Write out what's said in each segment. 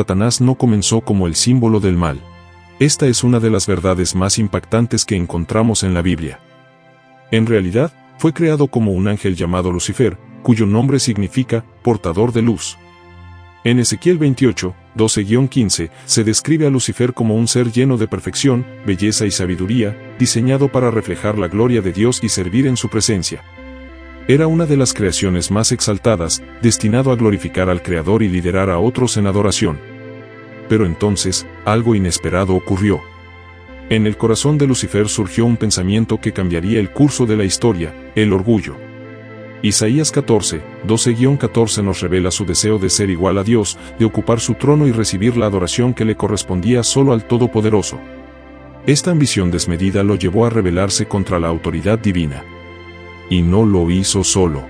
Satanás no comenzó como el símbolo del mal. Esta es una de las verdades más impactantes que encontramos en la Biblia. En realidad, fue creado como un ángel llamado Lucifer, cuyo nombre significa portador de luz. En Ezequiel 28, 12-15, se describe a Lucifer como un ser lleno de perfección, belleza y sabiduría, diseñado para reflejar la gloria de Dios y servir en su presencia. Era una de las creaciones más exaltadas, destinado a glorificar al Creador y liderar a otros en adoración. Pero entonces, algo inesperado ocurrió. En el corazón de Lucifer surgió un pensamiento que cambiaría el curso de la historia: el orgullo. Isaías 14, 12-14 nos revela su deseo de ser igual a Dios, de ocupar su trono y recibir la adoración que le correspondía solo al Todopoderoso. Esta ambición desmedida lo llevó a rebelarse contra la autoridad divina. Y no lo hizo solo.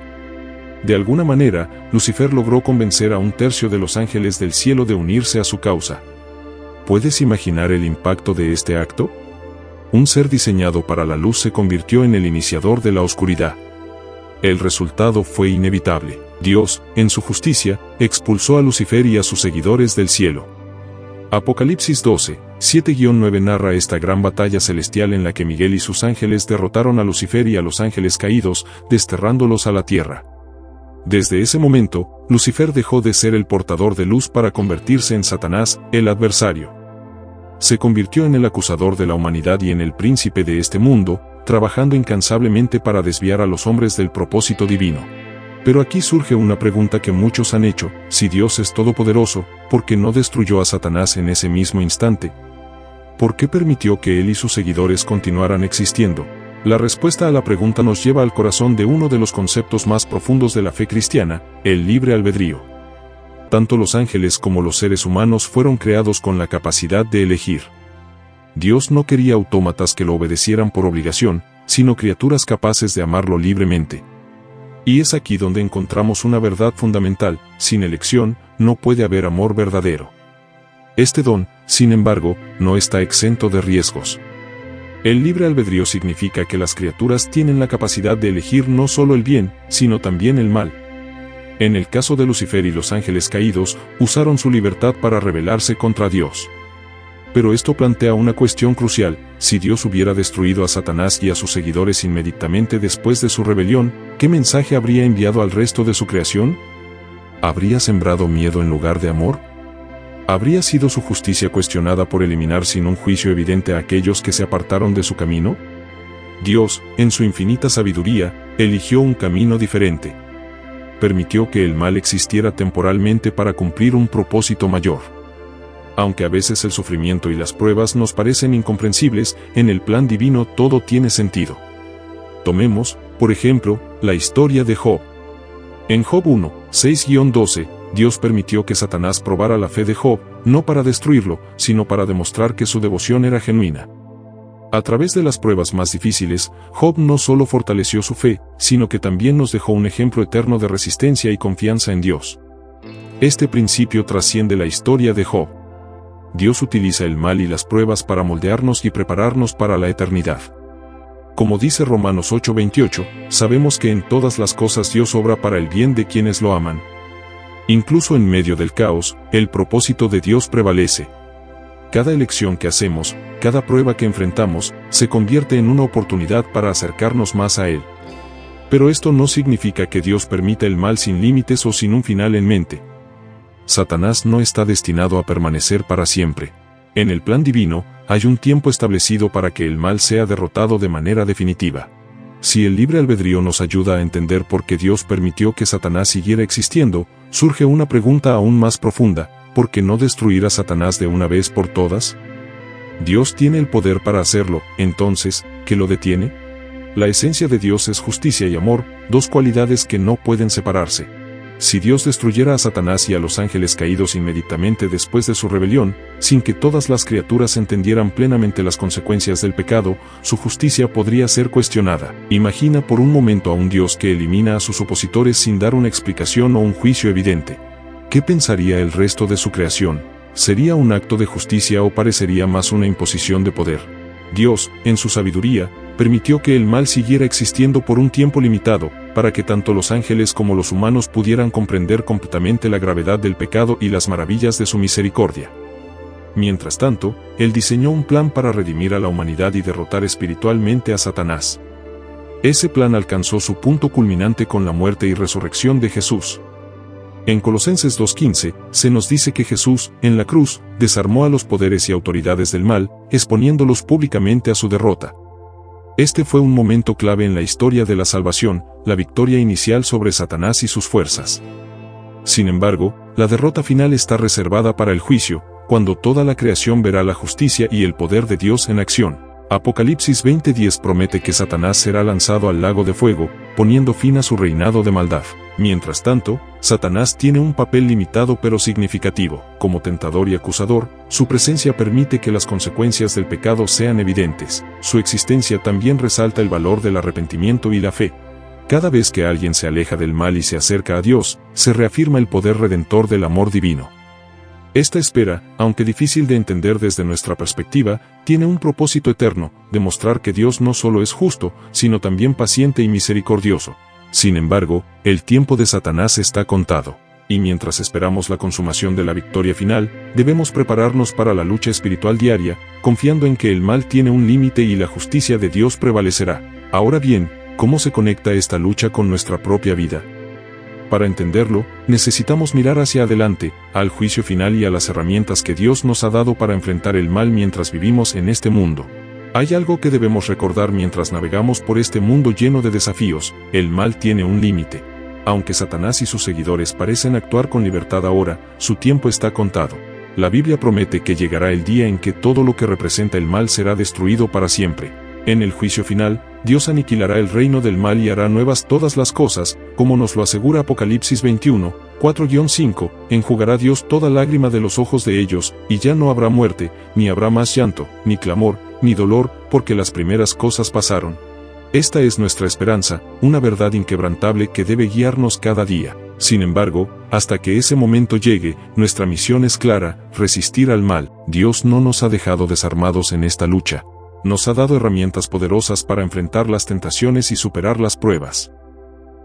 De alguna manera, Lucifer logró convencer a 1/3 de los ángeles del cielo de unirse a su causa. ¿Puedes imaginar el impacto de este acto? Un ser diseñado para la luz se convirtió en el iniciador de la oscuridad. El resultado fue inevitable. Dios, en su justicia, expulsó a Lucifer y a sus seguidores del cielo. Apocalipsis 12, 7-9 narra esta gran batalla celestial en la que Miguel y sus ángeles derrotaron a Lucifer y a los ángeles caídos, desterrándolos a la tierra. Desde ese momento, Lucifer dejó de ser el portador de luz para convertirse en Satanás, el adversario. Se convirtió en el acusador de la humanidad y en el príncipe de este mundo, trabajando incansablemente para desviar a los hombres del propósito divino. Pero aquí surge una pregunta que muchos han hecho: si Dios es todopoderoso, ¿por qué no destruyó a Satanás en ese mismo instante? ¿Por qué permitió que él y sus seguidores continuaran existiendo? La respuesta a la pregunta nos lleva al corazón de uno de los conceptos más profundos de la fe cristiana: el libre albedrío. Tanto los ángeles como los seres humanos fueron creados con la capacidad de elegir. Dios no quería autómatas que lo obedecieran por obligación, sino criaturas capaces de amarlo libremente. Y es aquí donde encontramos una verdad fundamental: sin elección, no puede haber amor verdadero. Este don, sin embargo, no está exento de riesgos. El libre albedrío significa que las criaturas tienen la capacidad de elegir no solo el bien, sino también el mal. En el caso de Lucifer y los ángeles caídos, usaron su libertad para rebelarse contra Dios. Pero esto plantea una cuestión crucial: si Dios hubiera destruido a Satanás y a sus seguidores inmediatamente después de su rebelión, ¿qué mensaje habría enviado al resto de su creación? ¿Habría sembrado miedo en lugar de amor? ¿Habría sido su justicia cuestionada por eliminar sin un juicio evidente a aquellos que se apartaron de su camino? Dios, en su infinita sabiduría, eligió un camino diferente. Permitió que el mal existiera temporalmente para cumplir un propósito mayor. Aunque a veces el sufrimiento y las pruebas nos parecen incomprensibles, en el plan divino todo tiene sentido. Tomemos, por ejemplo, la historia de Job. En Job 1, 6-12, Dios permitió que Satanás probara la fe de Job, no para destruirlo, sino para demostrar que su devoción era genuina. A través de las pruebas más difíciles, Job no solo fortaleció su fe, sino que también nos dejó un ejemplo eterno de resistencia y confianza en Dios. Este principio trasciende la historia de Job. Dios utiliza el mal y las pruebas para moldearnos y prepararnos para la eternidad. Como dice Romanos 8:28, sabemos que en todas las cosas Dios obra para el bien de quienes lo aman. Incluso en medio del caos, el propósito de Dios prevalece. Cada elección que hacemos, cada prueba que enfrentamos, se convierte en una oportunidad para acercarnos más a Él. Pero esto no significa que Dios permita el mal sin límites o sin un final en mente. Satanás no está destinado a permanecer para siempre. En el plan divino, hay un tiempo establecido para que el mal sea derrotado de manera definitiva. Si el libre albedrío nos ayuda a entender por qué Dios permitió que Satanás siguiera existiendo, surge una pregunta aún más profunda: ¿por qué no destruir a Satanás de una vez por todas? Dios tiene el poder para hacerlo, entonces, ¿qué lo detiene? La esencia de Dios es justicia y amor, dos cualidades que no pueden separarse. Si Dios destruyera a Satanás y a los ángeles caídos inmediatamente después de su rebelión, sin que todas las criaturas entendieran plenamente las consecuencias del pecado, su justicia podría ser cuestionada. Imagina por un momento a un Dios que elimina a sus opositores sin dar una explicación o un juicio evidente. ¿Qué pensaría el resto de su creación? ¿Sería un acto de justicia o parecería más una imposición de poder? Dios, en su sabiduría, permitió que el mal siguiera existiendo por un tiempo limitado, para que tanto los ángeles como los humanos pudieran comprender completamente la gravedad del pecado y las maravillas de su misericordia. Mientras tanto, Él diseñó un plan para redimir a la humanidad y derrotar espiritualmente a Satanás. Ese plan alcanzó su punto culminante con la muerte y resurrección de Jesús. En Colosenses 2:15, se nos dice que Jesús, en la cruz, desarmó a los poderes y autoridades del mal, exponiéndolos públicamente a su derrota. Este fue un momento clave en la historia de la salvación, la victoria inicial sobre Satanás y sus fuerzas. Sin embargo, la derrota final está reservada para el juicio, cuando toda la creación verá la justicia y el poder de Dios en acción. Apocalipsis 20:10 promete que Satanás será lanzado al lago de fuego, poniendo fin a su reinado de maldad. Mientras tanto, Satanás tiene un papel limitado pero significativo. Como tentador y acusador, su presencia permite que las consecuencias del pecado sean evidentes. Su existencia también resalta el valor del arrepentimiento y la fe. Cada vez que alguien se aleja del mal y se acerca a Dios, se reafirma el poder redentor del amor divino. Esta espera, aunque difícil de entender desde nuestra perspectiva, tiene un propósito eterno: demostrar que Dios no solo es justo, sino también paciente y misericordioso. Sin embargo, el tiempo de Satanás está contado, y mientras esperamos la consumación de la victoria final, debemos prepararnos para la lucha espiritual diaria, confiando en que el mal tiene un límite y la justicia de Dios prevalecerá. Ahora bien, ¿cómo se conecta esta lucha con nuestra propia vida? Para entenderlo, necesitamos mirar hacia adelante, al juicio final y a las herramientas que Dios nos ha dado para enfrentar el mal mientras vivimos en este mundo. Hay algo que debemos recordar mientras navegamos por este mundo lleno de desafíos: el mal tiene un límite. Aunque Satanás y sus seguidores parecen actuar con libertad ahora, su tiempo está contado. La Biblia promete que llegará el día en que todo lo que representa el mal será destruido para siempre. En el juicio final, Dios aniquilará el reino del mal y hará nuevas todas las cosas, como nos lo asegura Apocalipsis 21, 4-5, enjugará Dios toda lágrima de los ojos de ellos, y ya no habrá muerte, ni habrá más llanto, ni clamor, ni dolor, porque las primeras cosas pasaron. Esta es nuestra esperanza, una verdad inquebrantable que debe guiarnos cada día. Sin embargo, hasta que ese momento llegue, nuestra misión es clara: resistir al mal. Dios no nos ha dejado desarmados en esta lucha. Nos ha dado herramientas poderosas para enfrentar las tentaciones y superar las pruebas.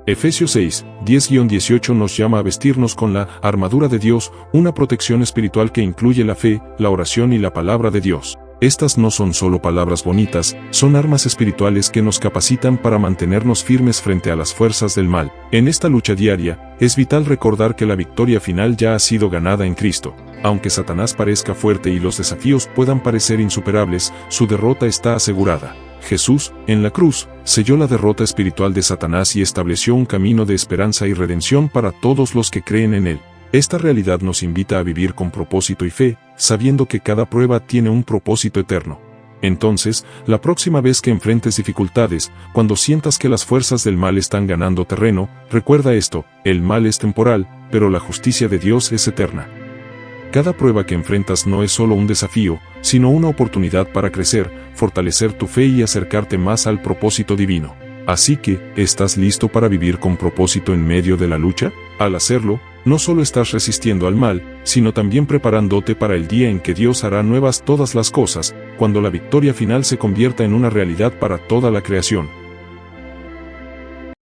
Efesios 6, 10-18 nos llama a vestirnos con la armadura de Dios, una protección espiritual que incluye la fe, la oración y la palabra de Dios. Estas no son solo palabras bonitas, son armas espirituales que nos capacitan para mantenernos firmes frente a las fuerzas del mal. En esta lucha diaria, es vital recordar que la victoria final ya ha sido ganada en Cristo. Aunque Satanás parezca fuerte y los desafíos puedan parecer insuperables, su derrota está asegurada. Jesús, en la cruz, selló la derrota espiritual de Satanás y estableció un camino de esperanza y redención para todos los que creen en él. Esta realidad nos invita a vivir con propósito y fe, sabiendo que cada prueba tiene un propósito eterno. Entonces, la próxima vez que enfrentes dificultades, cuando sientas que las fuerzas del mal están ganando terreno, recuerda esto: el mal es temporal, pero la justicia de Dios es eterna. Cada prueba que enfrentas no es solo un desafío, sino una oportunidad para crecer, fortalecer tu fe y acercarte más al propósito divino. Así que, ¿estás listo para vivir con propósito en medio de la lucha? Al hacerlo, no solo estás resistiendo al mal, sino también preparándote para el día en que Dios hará nuevas todas las cosas, cuando la victoria final se convierta en una realidad para toda la creación.